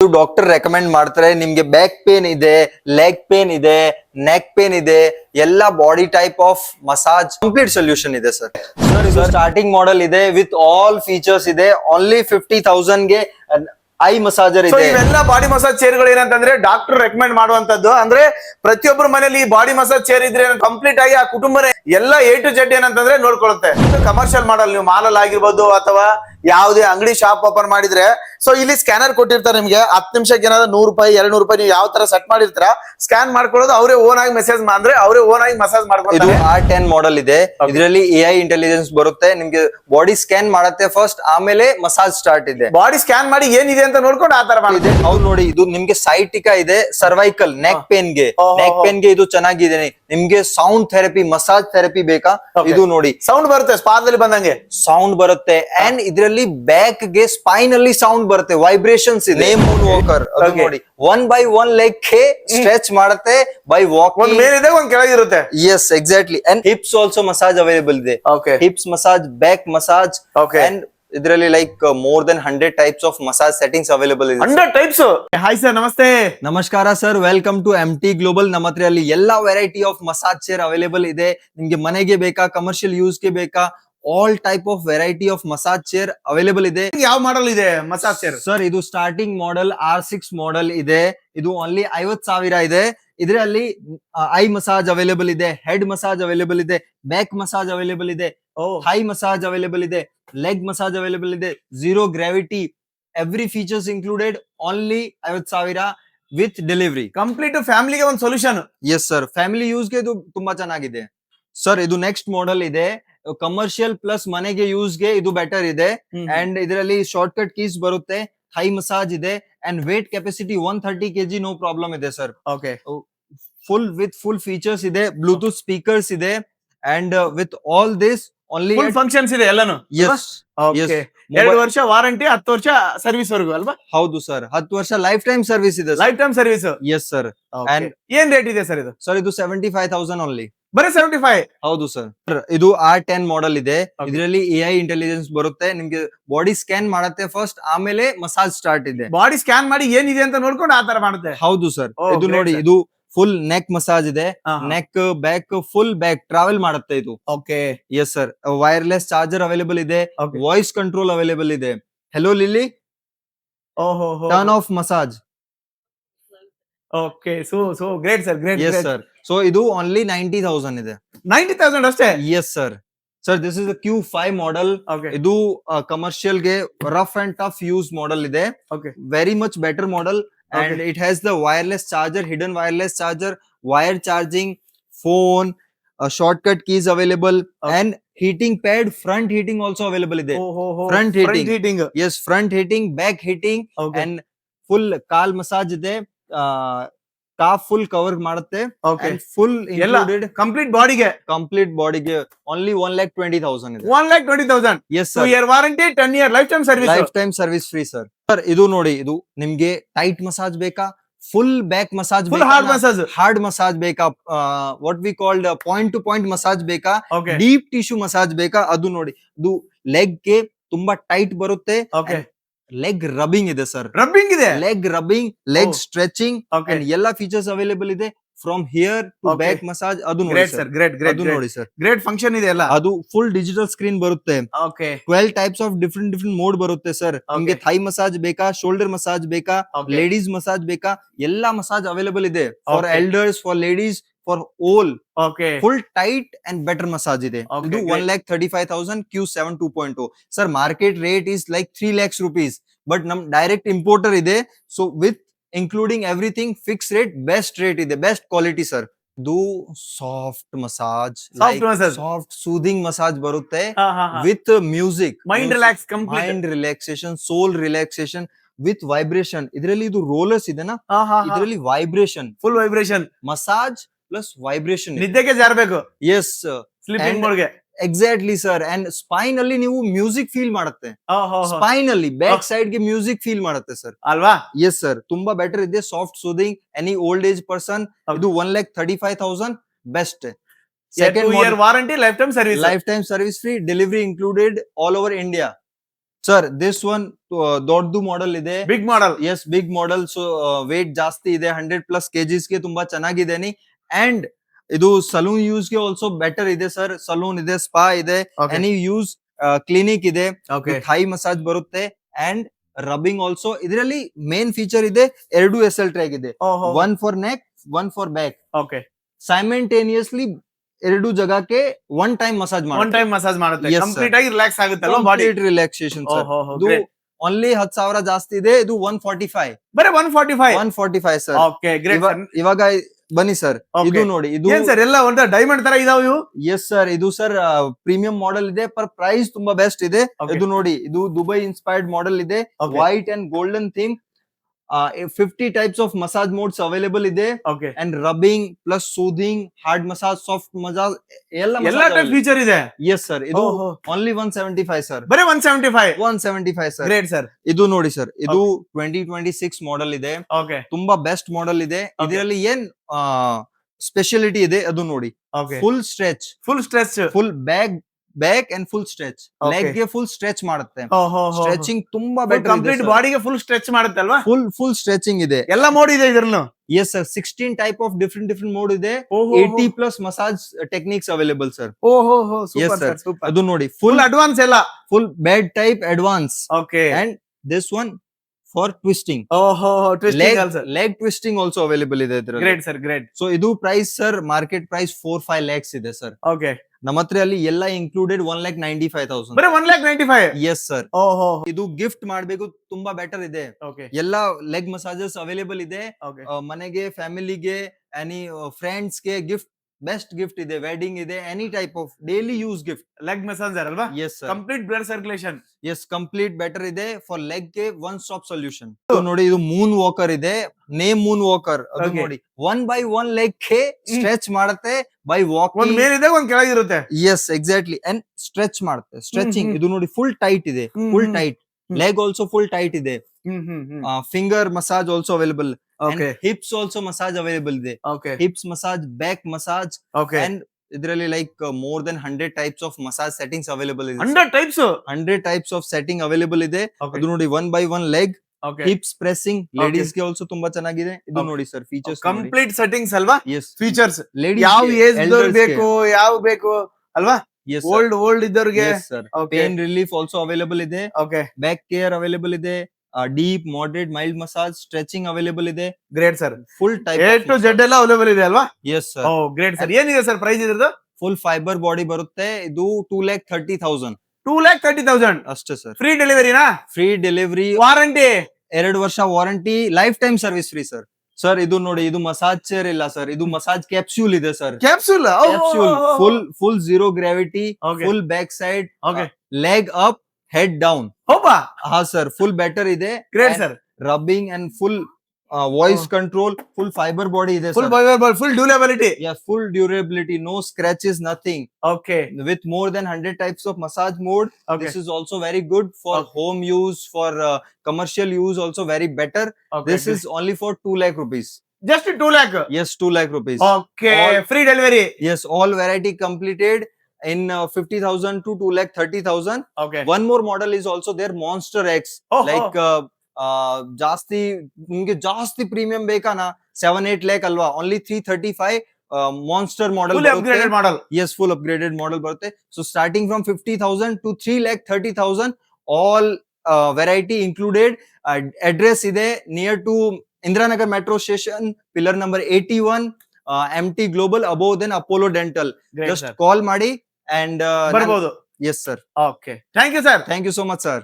ಇದು doctor recommend ಮಾಡ್ತಾರೆ. ನಿಮ್ಗೆ ಬ್ಯಾಕ್ ಪೇನ್ ಇದೆ, ಲೆಗ್ ಪೇನ್ ಇದೆ, ನೆಕ್ ಪೇನ್ ಇದೆ, ಎಲ್ಲ body type of massage complete solution ಇದೆ ಸರ್. ಇದು ಸ್ಟಾರ್ಟಿಂಗ್ ಮಾಡೆಲ್ ಇದೆ ವಿತ್ ಆಲ್ ಫೀಚರ್ಸ್ ಇದೆ. ಓನ್ಲಿ 50,000 ಗೆ ಐ ಮಸಾಜರ್ ಇದೆ. ಇವೆಲ್ಲ ಬಾಡಿ ಮಸಾಜ್ ಚೇರ್ ಗಳು ಏನಂತಂದ್ರೆ ಡಾಕ್ಟರ್ ರೆಕಮೆಂಡ್ ಮಾಡುವಂತದ್ದು. ಅಂದ್ರೆ ಪ್ರತಿಯೊಬ್ಬರ ಮನೆಯಲ್ಲಿ ಈ ಬಾಡಿ ಮಸಾಜ್ ಚೇರ್ ಇದ್ರೆ ಕಂಪ್ಲೀಟ್ ಆಗಿ ಆ ಕುಟುಂಬನೇ ಎಲ್ಲ A to Z ಏನಂತಂದ್ರೆ ನೋಡ್ಕೊಳ್ಳುತ್ತೆ. ಕಮರ್ಷಿಯಲ್ ಮಾಡಲ್ ನೀವು ಮಾಲಲ್ಲಿ ಆಗಿರ್ಬೋದು ಅಥವಾ ಯಾವುದೇ ಅಂಗಡಿ ಶಾಪ್ ಓಪನ್ ಮಾಡಿದ್ರೆ ಸೊ ಇಲ್ಲಿ ಸ್ಕ್ಯಾನರ್ ಕೊಟ್ಟಿರ್ತಾರೆ ನಿಮ್ಗೆ. 10 ನಿಮಿಷಕ್ಕೆ ಏನಾದ್ರು 100 ರೂಪಾಯಿ 200 ರೂಪಾಯಿ ನೀವು ಯಾವ ತರ ಸೆಟ್ ಮಾಡಿರ್ತೀರ ಸ್ಕ್ಯಾನ್ ಮಾಡ್ಕೊಳ್ಳೋದು ಅವರೇ ಓನ್ ಆಗಿ ಮೆಸೇಜ್ ಅಂದ್ರೆ ಅವರೇ ಓನ್ ಆಗಿ ಮಸಾಜ್ ಮಾಡ್ಕೊಳ್ಳೋದು. ಇದು R10 ಮಾಡೆಲ್ ಇದೆ. ಇದರಲ್ಲಿ AI ಇಂಟೆಲಿಜೆನ್ಸ್ ಬರುತ್ತೆ. ನಿಮ್ಗೆ ಬಾಡಿ ಸ್ಕ್ಯಾನ್ ಮಾಡುತ್ತೆ ಫಸ್ಟ್, ಆಮೇಲೆ ಮಸಾಜ್ ಸ್ಟಾರ್ಟ್ ಇದೆ. ಬಾಡಿ ಸ್ಕ್ಯಾನ್ ಮಾಡಿ ಏನಿದೆ ಅಂತ ನೋಡ್ಕೊಂಡು ಆ ತರ ಮಾಡಿದೆ. ಅವ್ರು ನೋಡಿ ಇದು ನಿಮ್ಗೆ ಸೈಟಿಕಾ ಇದೆ, ಸರ್ವೈಕಲ್ ನೆಕ್ ಪೇನ್ ಗೆ ಇದು ಚೆನ್ನಾಗಿದೆ. ನಿಮ್ಗೆ ಸೌಂಡ್ ಥೆರಪಿ, ಮಸಾಜ್ ಥೆರಪಿ ಬೇಕಾ? ಇದು ನೋಡಿ ಸೌಂಡ್ ಬರುತ್ತೆ, ಸ್ಪಾದಲ್ಲಿ ಬಂದಂಗೆ ಸೌಂಡ್ ಬರುತ್ತೆ. ಅಂಡ್ ಇದರಲ್ಲಿ ಬ್ಯಾಕ್ ಗೆ ಸ್ಪೈನ್ ಅಲ್ಲಿ ಸೌಂಡ್ ಬರುತ್ತೆ, ವೈಬ್ರೇಷನ್ಸ್ ಇದೆ. ಮೂನ್ ವಾಕರ್ ನೋಡಿ 1 by 1 ಲೆಗ್ ಗೆ ಸ್ಟ್ರೆಚ್ ಮಾಡುತ್ತೆ ಬೈ ವಾಕಿಂಗ್. ಒಂದ್ ಮೇಲಿದೆ ಒಂದ್ ಕೆಳಗಿರುತ್ತೆ. Yes exactly. And hips also massage available ಇದೆ. Hips massage, back massage, and ಇದರಲ್ಲಿ like more than 100 types of massage settings available ಇದೆ. 100 ಟೈಪ್ಸ್. ಹಾಯ್ ಸರ್, ನಮಸ್ತೆ. ನಮಸ್ಕಾರ sir, welcome to MT global. ನಮ್ಮ ಹತ್ರ ಅಲ್ಲಿ ಎಲ್ಲಾ variety of massage chair available ಇದೆ. ನಿಮ್ಗೆ ಮನೆಗೆ ಬೇಕಾ, ಕಮರ್ಷಿಯಲ್ ಯೂಸ್ ಗೆ ಬೇಕಾ, all type of variety of massage chair available ಇದೆ. ಯಾವ ಮಾಡೆಲ್ ಇದೆ ಮಸಾಜ್ ಚೇರ್? ಸರ್ ಇದು ಸ್ಟಾರ್ಟಿಂಗ್ ಮಾಡೆಲ್ R6 ಮಾಡೆಲ್ ಇದೆ. ಇದು ಓನ್ಲಿ 50,000 ಇದೆ. ಇದರಲ್ಲಿ ಐ ಮಸಾಜ್ ಅವೈಲೇಬಲ್ ಇದೆ, ಹೆಡ್ ಮಸಾಜ್ ಅವೈಲೇಬಲ್ ಇದೆ, ಬ್ಯಾಕ್ ಮಸಾಜ್ ಅವೈಲೇಬಲ್ ಇದೆ, ಥೈ ಮಸಾಜ್ ಅವೈಲೇಬಲ್ ಇದೆ, ಲೆಗ್ ಮಸಾಜ್ ಅವೈಲೇಬಲ್ ಇದೆ, zero gravity, every features included. Only 50,000 with delivery. Complete ಫ್ಯಾಮಿಲಿಗೆ ಒಂದು solution. Yes sir, family use ಗೆ ಇದು ತುಂಬಾ ಚೆನ್ನಾಗಿದೆ. ಸರ್ ಇದು ನೆಕ್ಸ್ಟ್ ಮಾಡೆಲ್ ಇದೆ. ಕಮರ್ಷಿಯಲ್ ಪ್ಲಸ್ ಮನೆಗೆ ಯೂಸ್ ಗೆ ಇದು ಬೆಟರ್ ಇದೆ. ಅಂಡ್ ಇದರಲ್ಲಿ ಶಾರ್ಟ್ ಕಟ್ ಕೀಸ್ ಬರುತ್ತೆ, ಥೈ ಮಸಾಜ್ ಇದೆ, and weight capacity 130 kg no problem ಇದೆ ಸರ್. ಓಕೆ, ಫುಲ್ ಫೀಚರ್ಸ್ ಇದೆ, ಬ್ಲೂಟೂತ್ ಸ್ಪೀಕರ್ಸ್ ಇದೆ, and with all this only full functions ಇದೆ ಎಲ್ಲಾನು. ಎಸ್, 2 ವರ್ಷ ವಾರಂಟಿ, 10 ವರ್ಷ ಸರ್ವಿಸ್ ವರೆಗೂ ಅಲ್ವಾ? ಹೌದು ಸರ್, 10 ವರ್ಷ ಲೈಫ್ ಟೈಮ್ ಸರ್ವಿಸ್ ಇದೆ. Life time service. Yes sir. And ಏನ್ ರೇಟ್ ಇದೆ ಸರ್ ಇದು? ಸರ್ ಇದು 75,000 ಓನ್ಲಿ. ಬರೀ 75? ಹೌದು ಸರ್. ಇದು R10 ಮಾಡೆಲ್ ಇದೆ. ಇದರಲ್ಲಿ AI ಇಂಟೆಲಿಜೆನ್ಸ್ ಬರುತ್ತೆ. ನಿಮ್ಗೆ ಬಾಡಿ ಸ್ಕ್ಯಾನ್ ಮಾಡುತ್ತೆ ಫಸ್ಟ್, ಆಮೇಲೆ ಮಸಾಜ್ ಸ್ಟಾರ್ಟ್ ಇದೆ. ಬಾಡಿ ಸ್ಕ್ಯಾನ್ ಮಾಡಿ ಏನಿದೆ ಅಂತ ನೋಡ್ಕೊಂಡು ಆ ತರ ಮಾಡುತ್ತೆ. ಹೌದು ಸರ್. ಇದು ನೋಡಿ, ಇದು ಫುಲ್ ನೆಕ್ ಮಸಾಜ್ ಇದೆ. Neck, back, full back travel ಮಾಡುತ್ತೆ ಇದು. Okay, yes sir. Wireless charger available ಇದೆ, ವಾಯ್ಸ್ ಕಂಟ್ರೋಲ್ ಅವೈಲೇಬಲ್ ಇದೆ. Hello Lilly, turn off massage. Okay, so great sir, great. Yes sir. So ಇದು only 90,000 ಇದೆ. 90,000 ಅಷ್ಟೇ? Yes sir. Sir this is Q5 model. ಇದು commercial ಗೆ rough and tough use model ಇದೆ. Very much better model. And it has the wireless charger, hidden wireless charger, wire charging, phone, shortcut keys available, and heating pad, front heating also available ಇದೆ. Front heating. Yes, front heating, back heating, and full call massage ಇದೆ. Calf full cover ಮಾಡುತ್ತೆ. And full included complete ಬಾಡಿಗೆ only 1,20,000 ಇದೆ. 1,20,000. Yes sir. 2 year warranty, 10 year life time service. Lifetime service free sir. Sir ಇದು ನೋಡಿ, ಇದು ನಿಮ್ಗೆ tight massage ಬೇಕಾ, full back massage ಬೇಕಾ, ಹಾರ್ಡ್ ಮಸಾಜ್ ಬೇಕಾ, what we called point to point massage ಬೇಕಾ, ಡೀಪ್ ಟಿಶ್ಯೂ ಮಸಾಜ್ ಬೇಕಾ, ಅದು ನೋಡಿ. ಇದು ಲೆಗ್ ಗೆ ತುಂಬಾ ಟೈಟ್ ಬರುತ್ತೆ. ಲೆಗ್ ರಬ್ಬಿಂಗ್ ಇದೆ ಸರ್. ರಬ್ಬಿಂಗ್ ಇದೆ, ಲೆಗ್ ರಬ್ಬಿಂಗ್, ಲೆಗ್ ಸ್ಟ್ರೆಚಿಂಗ್, ಎಲ್ಲಾ ಫೀಚರ್ಸ್ ಅವೈಲೇಬಲ್ ಇದೆ. From here to back massage. ಅದು ನೋಡಿ ಸರ್, ನೋಡಿ ಸರ್, ಗ್ರೇಟ್ ಫಂಕ್ಷನ್ ಇದೆ ಎಲ್ಲ. ಅದು ಫುಲ್ ಡಿಜಿಟಲ್ ಸ್ಕ್ರೀನ್ ಬರುತ್ತೆ. 12 ಟೈಪ್ಸ್ ಆಫ್ ಡಿಫ್ರೆಂಟ್ ಮೋಡ್ ಬರುತ್ತೆ ಸರ್. ನಿಮ್ಗೆ ಥೈ ಮಸಾಜ್ ಬೇಕಾ, ಶೋಲ್ಡರ್ ಮಸಾಜ್ ಬೇಕಾ, ಲೇಡೀಸ್ ಮಸಾಜ್ ಬೇಕಾ, ಎಲ್ಲಾ ಮಸಾಜ್ ಅವೈಲೇಬಲ್ ಇದೆ. For elders, for ladies, for all. Full tight and better massage ಇದೆ. ಇದು 1,35,000 Q7 2.0. Sir market rate is like 3 lakhs rupees. But ನಮ್ ಡೈರೆಕ್ಟ್ ಇಂಪೋರ್ಟರ್ ಇದೆ. So with including everything fixed rate, best rate ಇದೆ, best quality sir. Do soft massage, soft soothing massage ಬರುತ್ತೆ with music, mind relax, complete mind relaxation, soul relaxation with vibration. ಇದರಲ್ಲಿ ಇದು rollers ಇದೆನಾ, ಇದರಲ್ಲಿ vibration, full vibration, massage plus vibration. ನಿದ್ದೆಗೆ ಜಾರಬೇಕು. Yes, sleeping mode ಗೆ. Exactly sir. And spine ಅಲ್ಲಿ ನೀವು ಮ್ಯೂಸಿಕ್ ಫೀಲ್ ಮಾಡುತ್ತೆ. ಸ್ಪೈನ್ ಅಲ್ಲಿ ಬ್ಯಾಕ್ ಸೈಡ್ ಗೆ ಮ್ಯೂಸಿಕ್ ಫೀಲ್ ಮಾಡುತ್ತೆ ಸರ್, ಅಲ್ವಾ? ಎಸ್ ಸರ್, ತುಂಬಾ ಬೆಟರ್ ಇದೆ. Soft soothing, any old age person. ಇದು 1,35,000 best. Second year warranty, lifetime service. Lifetime service free, delivery included all over India. Sir this one ದೊಡ್ಡದು model ಇದೆ. Big model. Yes big model. So weight ಜಾಸ್ತಿ ಇದೆ, 100+ kgs ಗೆ ತುಂಬಾ ಚೆನ್ನಾಗಿದೆ. And ಇದು salon use ಗೆ also better ಇದೆ ಸರ್. ಸಲೂನ್ ಇದೆ, ಸ್ಪಾ ಇದೆ, ಎನಿ ಯೂಸ್ ಕ್ಲಿನಿಕ್ ಇದೆ, ಥೈ ಮಸಾಜ್ ಬರುತ್ತೆ ಅಂಡ್ ರಬ್ಬಿಂಗ್ ಆಲ್ಸೋ. ಇದರಲ್ಲಿ ಮೇನ್ ಫೀಚರ್ ಇದೆ, 2 SL ಟ್ರ್ಯಾಕ್ ಇದೆ, 1 for neck, 1 for back. Okay, simultaneously 2 ಜಾಗಕ್ಕೆ 1 ಟೈಮ್ ಮಸಾಜ್ ಒನ್ ಮಾಡುತ್ತೆ. ಟೈಮ್ ಮಸಾಜ್ ಮಾಡುತ್ತೆ, Yes, ಕಂಪ್ಲೀಟ್ sir. ಆಗಿ ರಿಲ್ಯಾಕ್ಸ್ ಆಗುತ್ತಲ್ಲ ಬಾಡಿ. Complete relaxation sir. ಇದು ಓನ್ಲಿ 10,000 ಜಾಸ್ತಿ ಇದೆ. ಇದು 145. ಬರೀ 145. 145 ಸರ್. Okay, great. ಇವಾಗ ಬನ್ನಿ ಸರ್, ಇದು ನೋಡಿ. ಇದು ಏನ್ ಸರ್ ಎಲ್ಲ ಒಂದು ಡೈಮಂಡ್ ತರ ಇದಾವ ಇವು? ಎಸ್ ಸರ್, ಇದು ಸರ್ ಪ್ರೀಮಿಯಂ ಮಾಡೆಲ್ ಇದೆ, ಪರ್ ಪ್ರೈಸ್ ತುಂಬಾ ಬೆಸ್ಟ್ ಇದೆ. Okay. ಇದು ನೋಡಿ, ಇದು ದುಬೈ ಇನ್ಸ್ಪೈರ್ಡ್ ಮಾಡೆಲ್ ಇದೆ, Okay. White and golden theme. 50 types of massage modes available ಇದೆ. Okay, and rubbing plus soothing, hard massage, soft massage ಎಲ್ಲ ಟೈಪ್ ಫೀಚರ್ ಇದೆ. Yes sir. ಇದು ಓನ್ಲಿ 175 ಸರ್. ಬರೀ 175. 175 ಸರ್. Great sir. ಇದು ನೋಡಿ sir, ಇದು 2026 model ಇದೆ. ಓಕೆ, ತುಂಬಾ ಬೆಸ್ಟ್ ಮಾಡೆಲ್ ಇದೆ. ಇದರಲ್ಲಿ ಏನ್ ಸ್ಪೆಷಾಲಿಟಿ ಇದೆ ಅದು ನೋಡಿ. Okay, full stretch, full stretch, full back and full stretch. Okay. Leg ಗೆ ಫುಲ್ ಸ್ಟ್ರೆಚ್ ಮಾಡುತ್ತೆ. ಸ್ಟ್ರೆಚಿಂಗ್ ತುಂಬಾ ಬೆಟರ್ ಕಂಪ್ಲೀಟ್ ಬಾಡಿಗೆ ಫುಲ್ ಸ್ಟ್ರೆಚ್ ಮಾಡುತ್ತೆ ಅಲ್ವಾ? ಫುಲ್ ಸ್ಟ್ರೆಚಿಂಗ್ ಇದೆ. ಎಲ್ಲ ಮೋಡ್ ಇದೆ ಇದ್ರಲ್ಲೂ. Yes sir, 16 type of different mode ಇದೆ. 80+ massage techniques available sir. Super sir. Sir, super. ಅದು ನೋಡಿ, ಫುಲ್ ಅಡ್ವಾನ್ಸ್ ಎಲ್ಲ. Full bed type advance. Okay, and this one for twisting. Twisting also. Leg twisting also available ಇದೆ ಇದರಲ್ಲಿ. Great sir, great. So ಇದು price sir, market price 4-5 lakhs ಇದೆ sir. Okay, ನಮ್ಮ ಹತ್ರ ಅಲ್ಲಿ ಎಲ್ಲ ಇನ್ಕ್ಲೂಡೆಡ್ 1,95,000. ಬರೀ 195. S sir. ಇದು ಗಿಫ್ಟ್ ಮಾಡ್ಬೇಕು, ತುಂಬಾ ಬೆಟರ್ ಇದೆ. ಓಕೆ, ಎಲ್ಲ ಲೆಗ್ ಮಸಾಜಸ್ ಅವೈಲೇಬಲ್ ಇದೆ. ಓಕೆ, ಮನೆಗೆ, ಫ್ಯಾಮಿಲಿಗೆ, ಎನಿ ಫ್ರೆಂಡ್ಸ್ ಗೆ ಗಿಫ್ಟ್, ಬೆಸ್ಟ್ ಗಿಫ್ಟ್ ಇದೆ. ವೆಡ್ಡಿಂಗ್ ಇದೆ, any type of daily use gift. Leg massager ಅಲ್ವಾ? S sir. Complete blood circulation. Yes, complete better ಇದೆ. ಫಾರ್ ಲೆಗ್ ಗೆ ಒನ್ ಸ್ಟಾಪ್ ಸೊಲ್ಯೂಷನ್. ನೋಡಿ, ಇದು ಮೂನ್ ವಾಕರ್ ಇದೆ, ನೇಮ್ ಮೂನ್ ವಾಕರ್. ಅದು Okay. ನೋಡಿ, 1 by 1 ಲೆಗ್ ಗೆ ಸ್ಟ್ರೆಚ್ ಮಾಡುತ್ತೆ ಬೈ ಒಂದ್ ವಾಕಿಂಗ್. ಮೇಲಿದೆ, ಒಂದ್ ಕೆಳಗಿರುತ್ತೆ. Yes, exactly. ಅಂಡ್ ಸ್ಟ್ರೆಚ್ ಮಾಡುತ್ತೆ, ಸ್ಟ್ರೆಚಿಂಗ್. ಹ್ಮ್. ಇದು ನೋಡಿ, ಫುಲ್ ಟೈಟ್ ಇದೆ, full tight. Hmm. Leg also full tight ಇದೆ. Finger massage also available. Okay, hips also massage available ಇದೆ. Okay, hips massage, back massage. Okay. And ಇದರಲ್ಲಿ like more than 100 types of massage settings available ಇದೆ. 100 types. 100 types of setting available ಇದೆ. Okay. ಅದು ನೋಡಿ, 1 by 1 leg, okay, hips pressing. Ladies ಗೆ also ತುಂಬಾ ಚೆನ್ನಾಗಿದೆ. ಇದು Okay. ನೋಡಿ ಸರ್, ಫೀಚರ್ಸ್. ಕಂಪ್ಲೀಟ್ ಸೆಟ್ಟಿಂಗ್ಸ್ ಅಲ್ವಾ? ಎಸ್, ಫೀಚರ್ಸ್ ಲೇಡೀಸ್ ಯಾವ ಏಜ್ ದವ್ರು ಬೇಕು, ಯಾವ ಬೇಕು ಅಲ್ವಾ? ಓಲ್ಡ್ ಇದ್ದವ್ರಿಗೆ. Sir. Okay. Pain relief also available ಇದೆ. ಓಕೆ, ಬ್ಯಾಕ್ ಕೇರ್ ಅವೈಲೇಬಲ್ ಇದೆ. Deep, moderate, mild massage, stretching available ಇದೆ. Great sir. Full type A to Z ಎಲ್ಲ ಅವೈಲೇಬಲ್ ಇದೆ ಅಲ್ವಾ? ಎಸ್ ಸರ್. Great sir. ಏನಿದೆ ಸರ್ ಪ್ರೈಸ್ ಇದ್ರದ್ದು? ಫುಲ್ ಫೈಬರ್ ಬಾಡಿ ಬರುತ್ತೆ. ಇದು 2,30,000 2,30,000. ಅಷ್ಟೇ ಸರ್. ಫ್ರೀ ಡೆಲಿವರಿನಾ? Free delivery, warranty? 2 ವರ್ಷ warranty, lifetime service free sir. Sir, ಇದು ನೋಡಿ, ಇದು ಮಸಾಜ್ ಚೇರ್ ಇಲ್ಲ ಸರ್, ಇದು ಮಸಾಜ್ ಕ್ಯಾಪ್ಸ್ಯೂಲ್ ಇದೆ sir. Capsule. Capsule full zero gravity, full back side, okay, leg up, head down. ಹೋಪಾ. ಹಾ ಸರ್, ಫುಲ್ ಬೆಟರ್ ಇದೆ. Great sir. Rubbing and full voice control, full fibre body ಇದೆ full sir. Full durability. Yes, full durability, no scratches, nothing. Okay, With more than 100 types of massage mode. Okay. This is also very good for Okay. home use, for commercial use also very better. This is only for 2 lakh rupees. Just 2 lakh. Yes, 2 lakh rupees. Okay, All- free delivery. Yes, all variety completed in 50,000 to 2,30,000. Okay, One more model is also there, Monster X. Like ಜಾಸ್ತಿ ನಿಮ್ಗೆ ಜಾಸ್ತಿ premium ಬೇಕಾನಾ, 7-8 lakh ಅಲ್ವಾ, only 335 monster model full upgraded model. Yes, full upgraded model ಬರುತ್ತೆ. So starting from 50,000 to 3,30,000, all variety included. Address ಇದೆ near to Indiranagar Metro Station, pillar number 81, MT Global, above then Apollo Dental. Great Just sir. call ಮಾಡಿ and ಬರ್ಬೋದು. yes sir. Okay, thank you sir. Thank you so much sir.